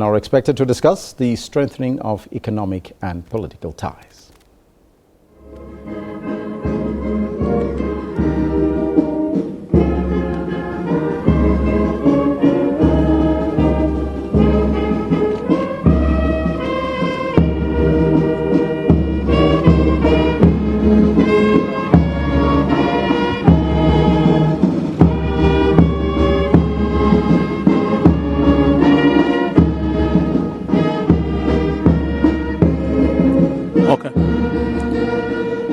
Are expected to discuss the strengthening of economic and political ties.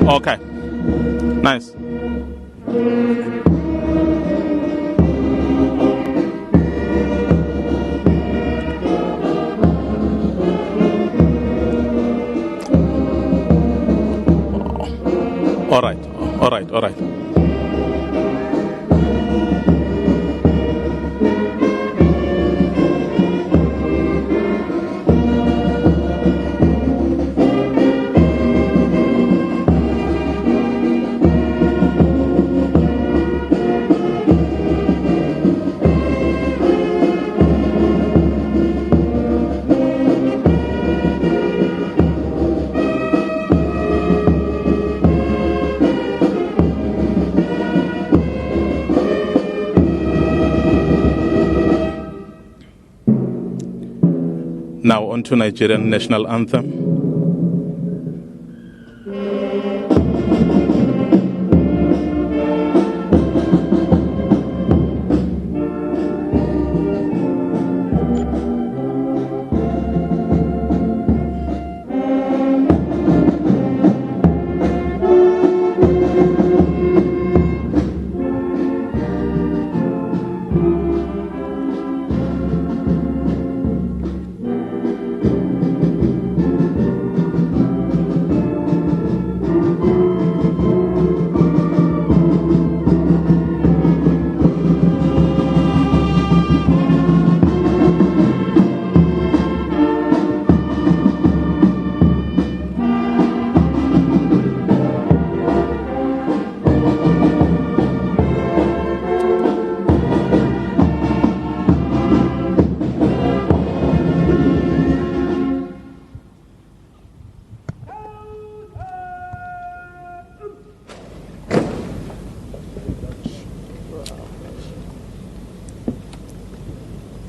Okay. Nice. All right. Now on to Nigerian national anthem.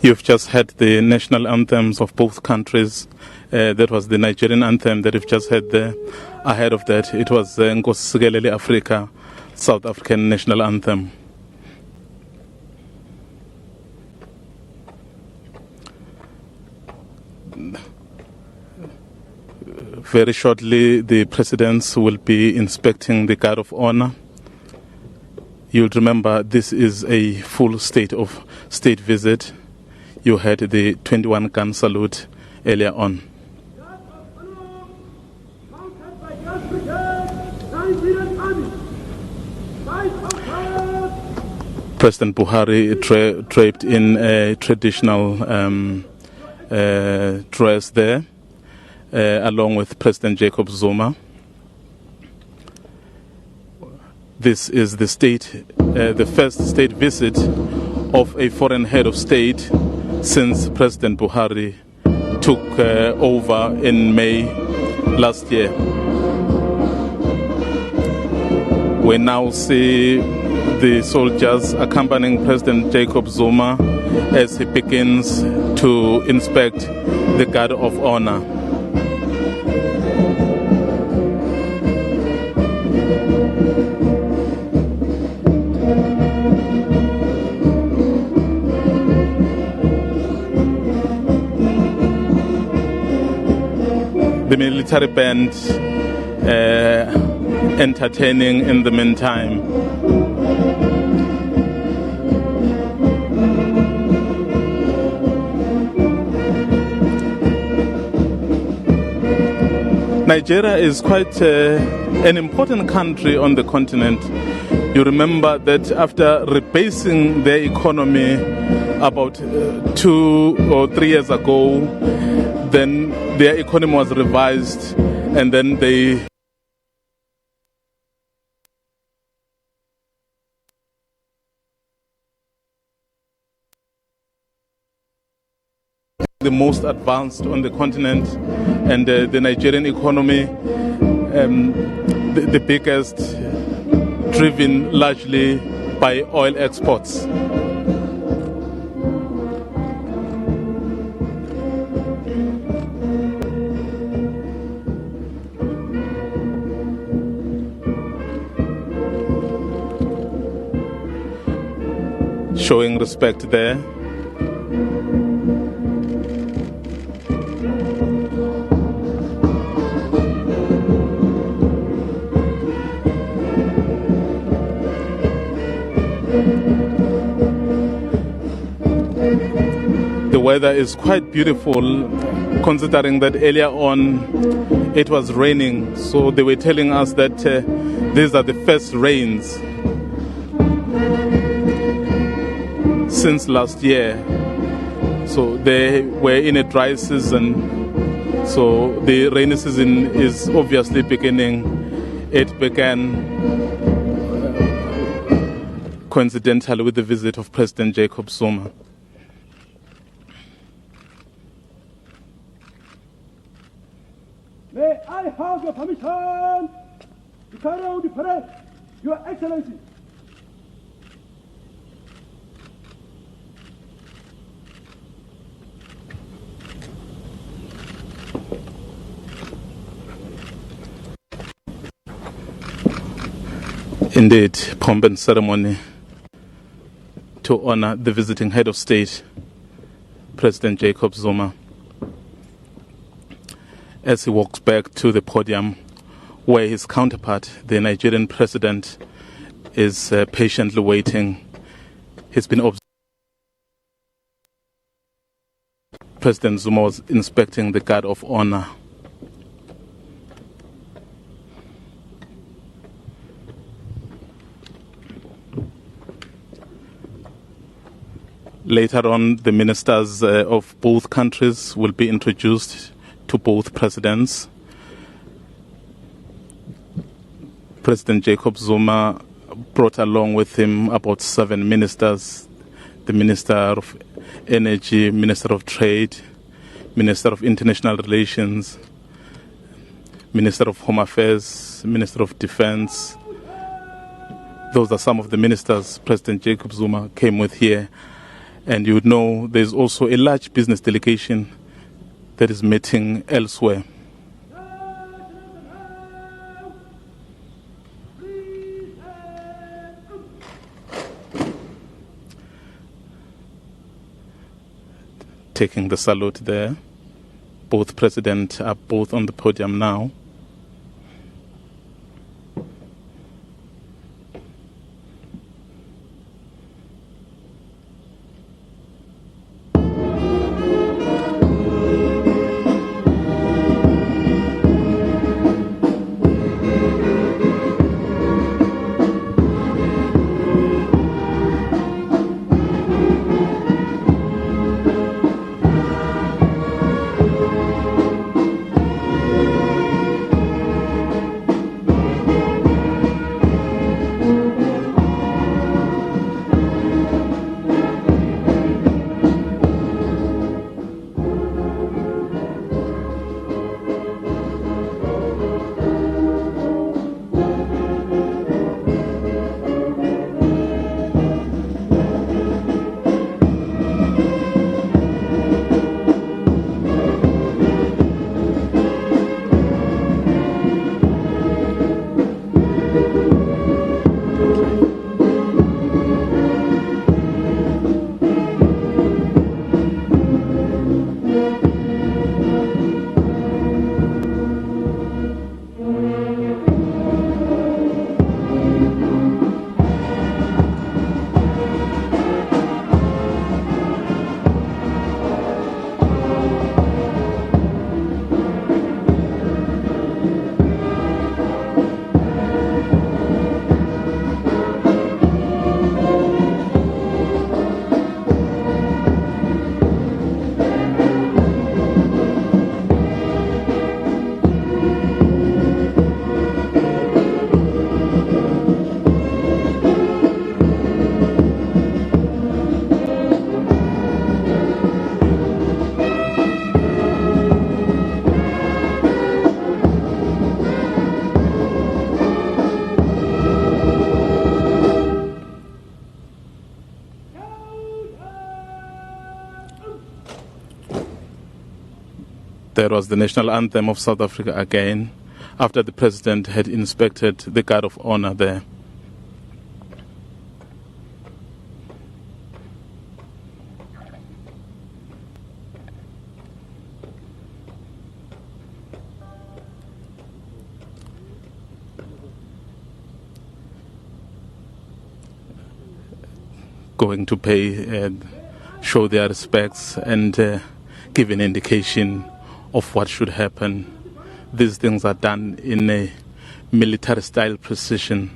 You've just heard the national anthems of both countries. That was the Nigerian anthem that you've just heard there. Ahead of that, it was Nkosi Sikelel' Africa, South African national anthem. Very shortly, the presidents will be inspecting the guard of honor. You'll remember this is a full state visit. You heard the 21-gun salute earlier on. President Buhari draped in a traditional dress there, along with President Jacob Zuma. This is the first state visit of a foreign head of state since President Buhari took over in May last year. We now see the soldiers accompanying President Jacob Zuma as he begins to inspect the guard of honor. The military band entertaining in the meantime. Nigeria is quite an important country on the continent. You remember that after rebasing their economy about 2 or 3 years ago, then their economy was revised, and then they the most advanced on the continent, and the Nigerian economy, the biggest, driven largely by oil exports. Showing respect there. The weather is quite beautiful, considering that earlier on it was raining, so they were telling us that these are the first rains since last year. So they were in a dry season, so the rainy season is obviously beginning. It began coincidentally with the visit of President Jacob Zuma. May I have your permission to carry out the parade, Your Excellency? Indeed, pomp and ceremony to honor the visiting head of state, President Jacob Zuma, as he walks back to the podium where his counterpart, the Nigerian president, is patiently waiting. He's been observed. President Zuma was inspecting the guard of honor. Later on, the ministers of both countries will be introduced to both presidents. President Jacob Zuma brought along with him about 7 ministers: the Minister of Energy, Minister of Trade, Minister of International Relations, Minister of Home Affairs, Minister of Defense. Those are some of the ministers President Jacob Zuma came with here. And you would know there's also a large business delegation that is meeting elsewhere. Taking the salute there. Both presidents are both on the podium now. There was the national anthem of South Africa again, after the president had inspected the guard of honor there. Going to pay, show their respects and give an indication of what should happen. These things are done in a military-style precision.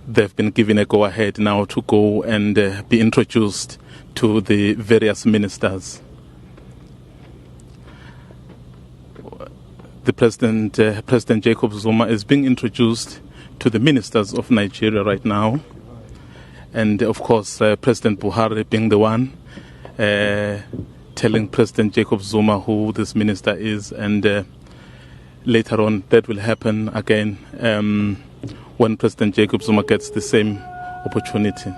They've been given a go-ahead now to go and be introduced to the various ministers. The President Jacob Zuma is being introduced to the ministers of Nigeria right now. And of course, President Buhari being the one telling President Jacob Zuma who this minister is. And later on, that will happen again when President Jacob Zuma gets the same opportunity.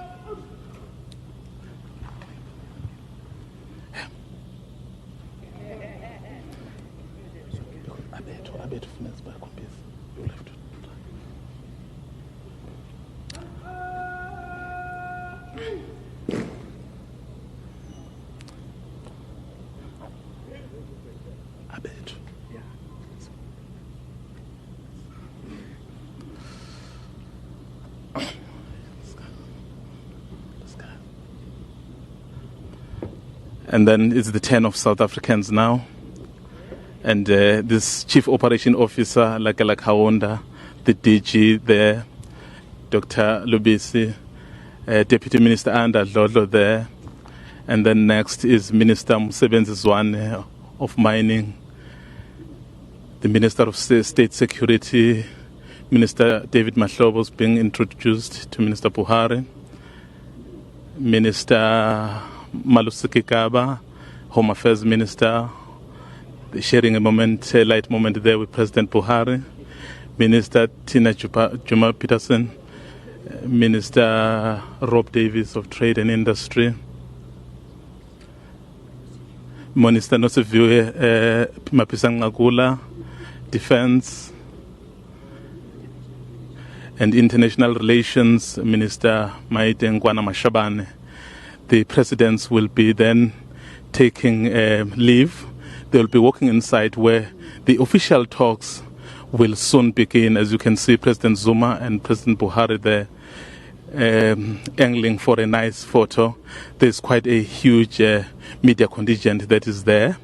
And then it's the turn of South Africans now. And this Chief Operation Officer, Lakela Kaunda, the DG there, Dr. Lubisi, Deputy Minister Anda Dlodlo there. And then next is Minister Msebenzi Zwane of Mining, the Minister of State Security, Minister David Mahlobo is being introduced to Minister Buhari, Minister Malusiki Kaba, Home Affairs Minister, sharing a light moment there with President Buhari, Minister Tina Juma Peterson, Minister Rob Davis of Trade and Industry, Minister Nosiviwe Mapisang Ngagula, Defense and International Relations, Minister Maite Ngwana Mashabane. The presidents will be then taking leave. They will be walking inside where the official talks will soon begin. As you can see, President Zuma and President Buhari there angling for a nice photo. There's quite a huge media contingent that is there.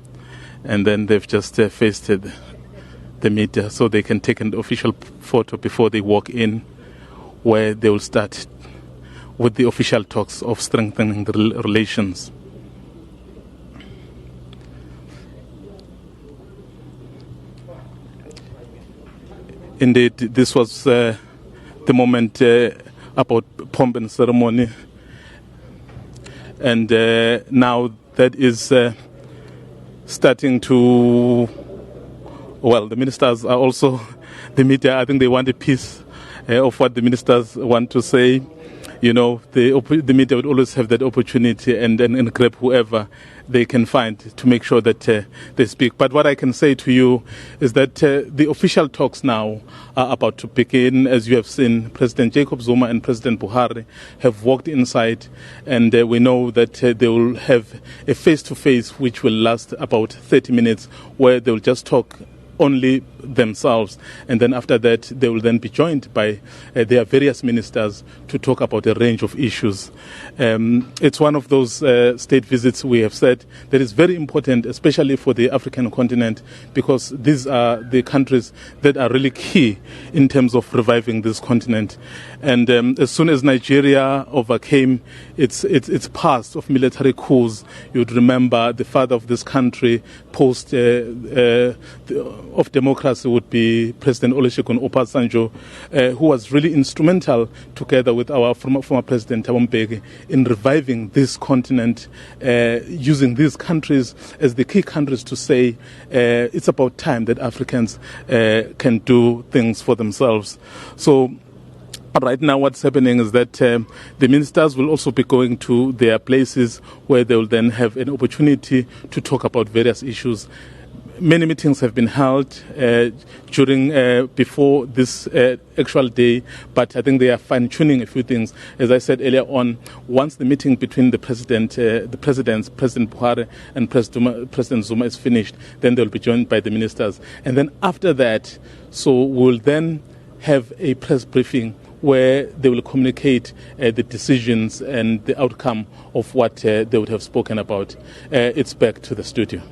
And then they've just faced the media so they can take an official photo before they walk in, where they will start with the official talks of strengthening the relations. Indeed, this was the moment about pomp and ceremony. And now that is starting to, well, the ministers are also, the media, I think they want a piece of what the ministers want to say. You know, the media would always have that opportunity and grab whoever they can find to make sure that they speak. But what I can say to you is that the official talks now are about to begin. As you have seen, President Jacob Zuma and President Buhari have walked inside, and we know that they will have a face-to-face which will last about 30 minutes, where they will just talk only themselves, and then after that they will then be joined by their various ministers to talk about a range of issues. It's one of those state visits we have said that is very important, especially for the African continent, because these are the countries that are really key in terms of reviving this continent. And as soon as Nigeria overcame its past of military coups, you'd remember the father of this country post of democracy would be President Olusegun Obasanjo, who was really instrumental, together with our former President Thabo Mbeki, in reviving this continent, using these countries as the key countries to say it's about time that Africans can do things for themselves. So Right now, what's happening is that the ministers will also be going to their places where they will then have an opportunity to talk about various issues. Many meetings have been held before this actual day, but I think they are fine-tuning a few things. As I said earlier on, once the meeting between President Buhari and President Zuma is finished, then they'll be joined by the ministers. And then after that, so we'll then have a press briefing where they will communicate the decisions and the outcome of what they would have spoken about. It's back to the studio.